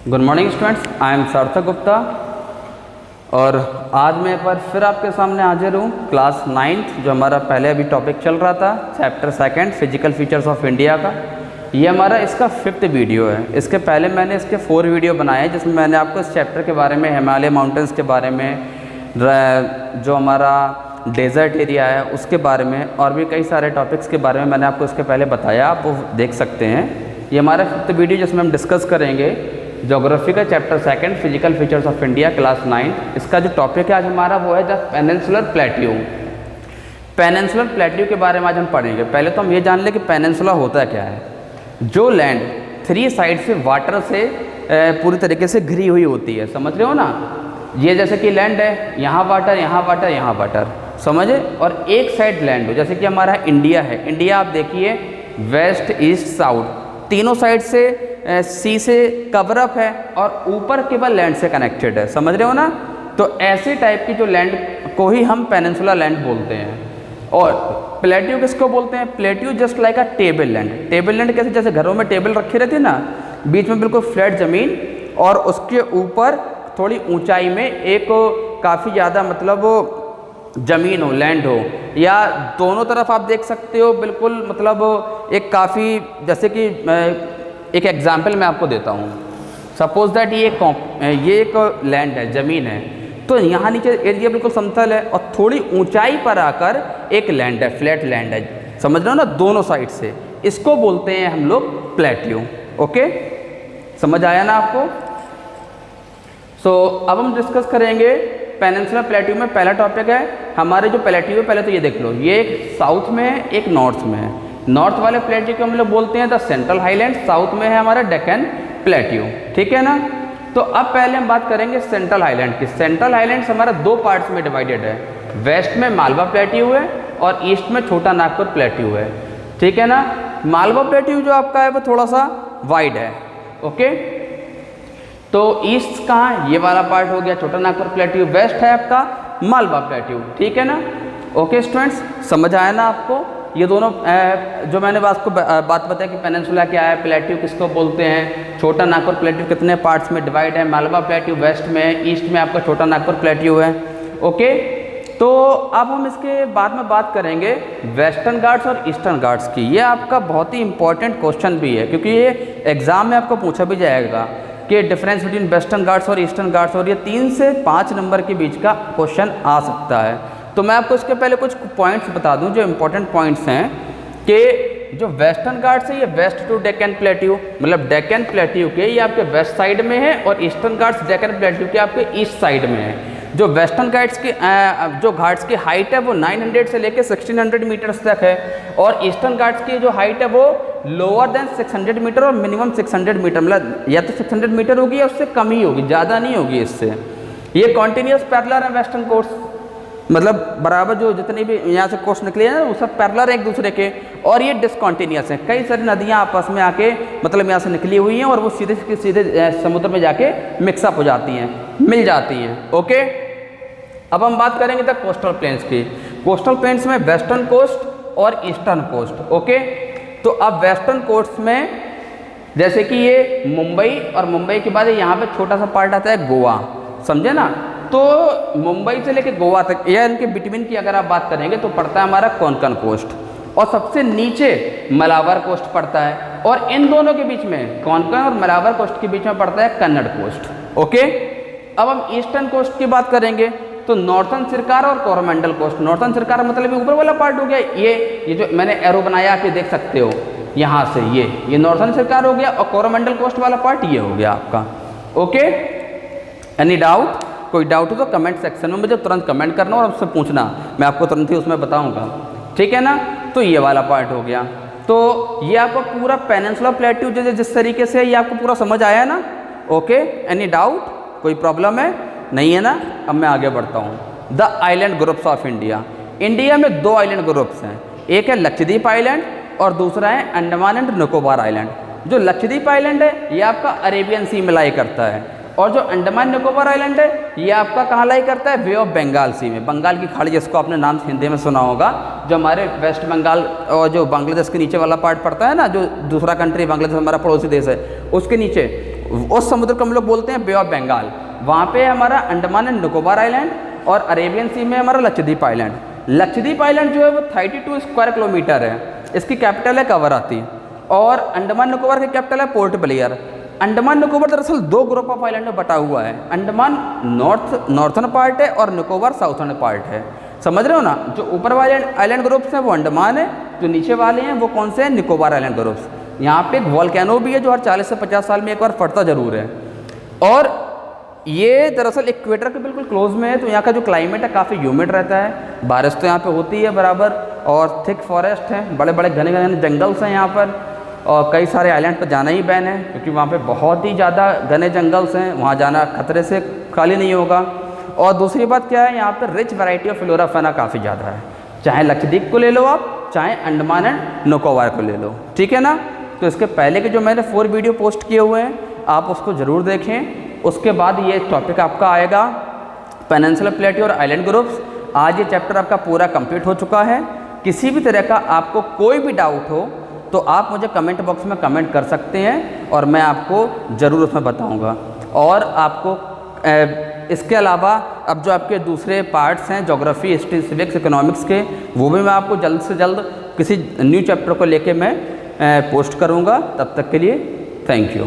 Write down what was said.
Good morning students, I am सार्थक गुप्ता और आज मैं एक बार फिर आपके सामने हाजिर हूँ। क्लास 9th जो हमारा पहले अभी टॉपिक चल रहा था, chapter 2 physical features of India का, ये हमारा इसका 5th वीडियो है। इसके पहले मैंने इसके 4 वीडियो बनाए हैं जिसमें मैंने आपको इस चैप्टर के बारे में, हिमालय माउंटेन्स के बारे में, जो हमारा डेजर्ट एरिया है उसके बारे में और भी कई सारे टॉपिक्स के बारे में मैंने आपको इसके पहले बताया, आप वो देख सकते हैं। ये हमारा 5th वीडियो जिसमें हम डिस्कस करेंगे ज्योग्राफी का chapter 2 physical features of India class 9। इसका जो टॉपिक है आज हमारा वो है the peninsular plateau. Peninsular plateau के बारे में आज हम पढ़ेंगे। पहले तो हम ये जान लें कि पेनिनसुला होता क्या है। जो लैंड 3 साइड से वाटर से पूरी तरीके से घिरी हुई होती है, समझ रहे हो ना। ये जैसे कि लैंड है, यहाँ वाटर, यहाँ वाटर, यहाँ वाटर, समझे। और एक साइड लैंड हो, जैसे कि हमारा इंडिया है। इंडिया आप देखिए वेस्ट ईस्ट साउथ, तीनों साइड से सी से कवर अप है और ऊपर केवल लैंड से कनेक्टेड है, समझ रहे हो ना। तो ऐसे टाइप की जो लैंड को ही हम पेनिनसुला लैंड बोलते हैं। और प्लेट्यू किसको बोलते हैं? प्लेट्यू जस्ट लाइक अ टेबल लैंड। टेबल लैंड कैसे? जैसे घरों में टेबल रखी रहती है ना, बीच में बिल्कुल फ्लैट ज़मीन और उसके ऊपर थोड़ी ऊंचाई में एक काफ़ी ज़्यादा मतलब ज़मीन हो, लैंड हो, या दोनों तरफ आप देख सकते हो बिल्कुल मतलब एक काफ़ी, जैसे कि एक एग्जाम्पल मैं आपको देता हूँ। सपोज दैट ये एक लैंड है, ज़मीन है, तो यहाँ नीचे एरिया बिल्कुल समतल है और थोड़ी ऊंचाई पर आकर एक लैंड है, फ्लैट लैंड है, समझ रहे हो ना, दोनों साइड से। इसको बोलते हैं हम लोग प्लेट्यू। ओके, समझ आया ना आपको। सो अब हम डिस्कस करेंगे पेनिनसुला प्लेट्यू में। पहला टॉपिक है हमारे जो प्लेट्यू है, पहले तो ये देख लो, ये एक साउथ में है, एक नॉर्थ में है। नॉर्थ वाले प्लेट्यू को हम लोग बोलते हैं द सेंट्रल हाईलैंड, साउथ में है हमारा डेक्कन प्लेट्यू, ठीक है ना। तो अब पहले हम बात करेंगे सेंट्रल हाईलैंड की। सेंट्रल हाईलैंड हमारा 2 पार्ट्स में डिवाइडेड है। वेस्ट में मालवा प्लेट्यू है और ईस्ट में छोटा नागपुर प्लेट्यू है, ठीक है ना। मालवा प्लेट्यू जो आपका है वो थोड़ा सा वाइड है। ओके, तो ईस्ट कहाँ, ये वाला पार्ट हो गया छोटा नागपुर प्लेट्यू, वेस्ट है आपका मालवा प्लेट्यू, ठीक है ना। ओके स्टूडेंट्स, समझ आया ना आपको। ये दोनों जो मैंने आपको बात बताई कि पेनिनसुला क्या है, प्लेट्यू किसको बोलते हैं, छोटा नागपुर प्लेट्यू कितने पार्ट्स में डिवाइड है, मालवा प्लेट्यू वेस्ट में, ईस्ट में आपका छोटा नागपुर प्लेट्यू है। ओके, तो अब हम इसके बाद में बात करेंगे वेस्टर्न घाट्स और ईस्टर्न घाट्स की। ये आपका बहुत ही इंपॉर्टेंट क्वेश्चन भी है क्योंकि ये एग्जाम में आपको पूछा भी जाएगा कि डिफरेंस बिटवीन वेस्टर्न घाट्स और ईस्टर्न घाट्स, और ये 3 से 5 नंबर के बीच का क्वेश्चन आ सकता है। तो मैं आपको इसके पहले कुछ पॉइंट्स बता दूं जो इंपॉर्टेंट पॉइंट्स हैं कि जो वेस्टर्न घाट्स है ये वेस्ट टू डेक्कन प्लेट्यू, मतलब डेक्कन प्लेट्यू के ये आपके वेस्ट साइड में है और ईस्टर्न घाट्स डेक्कन प्लेट्यू के आपके ईस्ट साइड में है। जो वेस्टर्न घाट्स की जो घाट्स की हाइट है वो 900 से लेकर 1600 मीटर्स तक है और ईस्टर्न घाट्स की जो हाइट है वो लोअर देन 600 मीटर और मिनिमम 600 मीटर, मतलब या तो 600 मीटर होगी या उससे कम ही होगी, ज़्यादा नहीं होगी इससे। ये कॉन्टिन्यूस पैरेलल है वेस्टर्न कोर्स, मतलब बराबर जो जितने भी यहाँ से कोर्स निकले हैं वो सब पैरेलल एक दूसरे के, और ये डिसकॉन्टिन्यूस हैं। कई सारी नदियाँ आपस में आके मतलब यहाँ से निकली हुई हैं और वो सीधे सीधे समुद्र में जाके मिक्सअप हो जाती हैं, मिल जाती हैं। ओके, अब हम बात करेंगे द कोस्टल प्लेन्स की। कोस्टल प्लेन्स में वेस्टर्न कोस्ट और ईस्टर्न कोस्ट। ओके, तो अब वेस्टर्न कोस्ट में जैसे कि ये मुंबई, और मुंबई के बाद यहाँ पे छोटा सा पार्ट आता है गोवा, समझे ना। तो मुंबई से लेकर गोवा तक या इनके बिटवीन की अगर आप बात करेंगे तो पड़ता है हमारा कोंकण कोस्ट, और सबसे नीचे मलाबार कोस्ट पड़ता है, और इन दोनों के बीच में कोंकण और मलाबार कोस्ट के बीच में पड़ता है कन्नड़ कोस्ट। ओके, अब हम ईस्टर्न कोस्ट की बात करेंगे तो नॉर्थन सिरकार और कोरोमंडल कोस्ट। नॉर्थन सिरकार मतलब ऊपर वाला पार्ट हो गया, ये जो मैंने एरो बनाया आप ये देख सकते हो यहाँ से, ये नॉर्थन सिरकार हो गया, और कोरोमंडल कोस्ट वाला पार्ट ये हो गया आपका। Okay, any doubt? कोई डाउट हो तो कमेंट सेक्शन में मुझे तुरंत कमेंट करना और उससे पूछना, मैं आपको तुरंत ही उसमें बताऊंगा, ठीक है ना। तो ये वाला पार्ट हो गया। तो ये आपको पूरा पेनिनसुला प्लेट्यू जिस तरीके से ये आपको पूरा समझ आया ना। Okay, any doubt? कोई प्रॉब्लम है? नहीं है ना। अब मैं आगे बढ़ता हूँ। The island groups of India. India में 2 आइलैंड ग्रुप्स हैं, एक है लक्षद्वीप आइलैंड और दूसरा है अंडमान एंड निकोबार आइलैंड। जो लक्षद्वीप आइलैंड है ये आपका अरेबियन सी में लाई करता है, और जो अंडमान निकोबार आइलैंड है ये आपका कहाँ लाई करता है? वे ऑफ बंगाल सी में, बंगाल की खाड़ी जिसको आपने नाम हिंदी में सुना होगा, जो हमारे वेस्ट बंगाल और जो बांग्लादेश के नीचे वाला पार्ट पड़ता है ना, जो दूसरा कंट्री बांग्लादेश हमारा पड़ोसी देश है उसके नीचे, उस समुद्र को हम लोग बोलते हैं बे ऑफ बंगाल। वहाँ पे हमारा अंडमान एंड निकोबार आइलैंड और अरेबियन सी में हमारा लक्षद्वीप आइलैंड। लक्षद्वीप आइलैंड जो है वो 32 स्क्वायर किलोमीटर है, इसकी कैपिटल है कवराती, और अंडमान निकोबार की कैपिटल है पोर्ट ब्लेयर। अंडमान निकोबार दरअसल 2 ग्रुप ऑफ आइलैंड में बटा हुआ है, अंडमान नॉर्थर्न पार्ट है और निकोबार साउथर्न पार्ट है। समझ रहे हो ना, जो ऊपर वाले आइलैंड ग्रुप्स हैं वो अंडमान है, जो नीचे वाले हैं वो कौन से हैं, निकोबार आइलैंड ग्रुप्स। यहाँ पे एक वॉल्केनो भी है जो हर 40 से 50 साल में एक बार फटता जरूर है, और ये दरअसल इक्वेटर के बिल्कुल क्लोज में है, तो यहाँ का जो क्लाइमेट है काफ़ी ह्यूमिड रहता है, बारिश तो यहाँ पे होती है बराबर, और थिक फॉरेस्ट है, बड़े बड़े घने घने जंगल्स हैं यहाँ पर, और कई सारे आइलैंड पर जाना ही बैन है क्योंकि वहाँ पे बहुत ही ज़्यादा घने जंगल्स हैं, वहाँ जाना खतरे से खाली नहीं होगा। और दूसरी बात क्या है, यहाँ पर rich variety of flora fauna काफ़ी ज़्यादा है, चाहे लक्षद्वीप को ले लो आप, चाहे अंडमान एंड निकोबार को ले लो, ठीक है ना। तो इसके पहले के जो मैंने 4 वीडियो पोस्ट किए हुए हैं आप उसको ज़रूर देखें। उसके बाद ये टॉपिक आपका आएगा पेनिनसुलर प्लेटू और आइलैंड ग्रुप्स। आज ये चैप्टर आपका पूरा कंप्लीट हो चुका है। किसी भी तरह का आपको कोई भी डाउट हो तो आप मुझे कमेंट बॉक्स में कमेंट कर सकते हैं और मैं आपको ज़रूर उसमें बताऊंगा। और आपको इसके अलावा अब जो आपके दूसरे पार्ट्स हैं ज्योग्राफी, हिस्ट्री, सिविक्स, इकोनॉमिक्स के, वो भी मैं आपको जल्द से जल्द किसी न्यू चैप्टर को लेके मैं पोस्ट करूंगा। तब तक के लिए थैंक यू।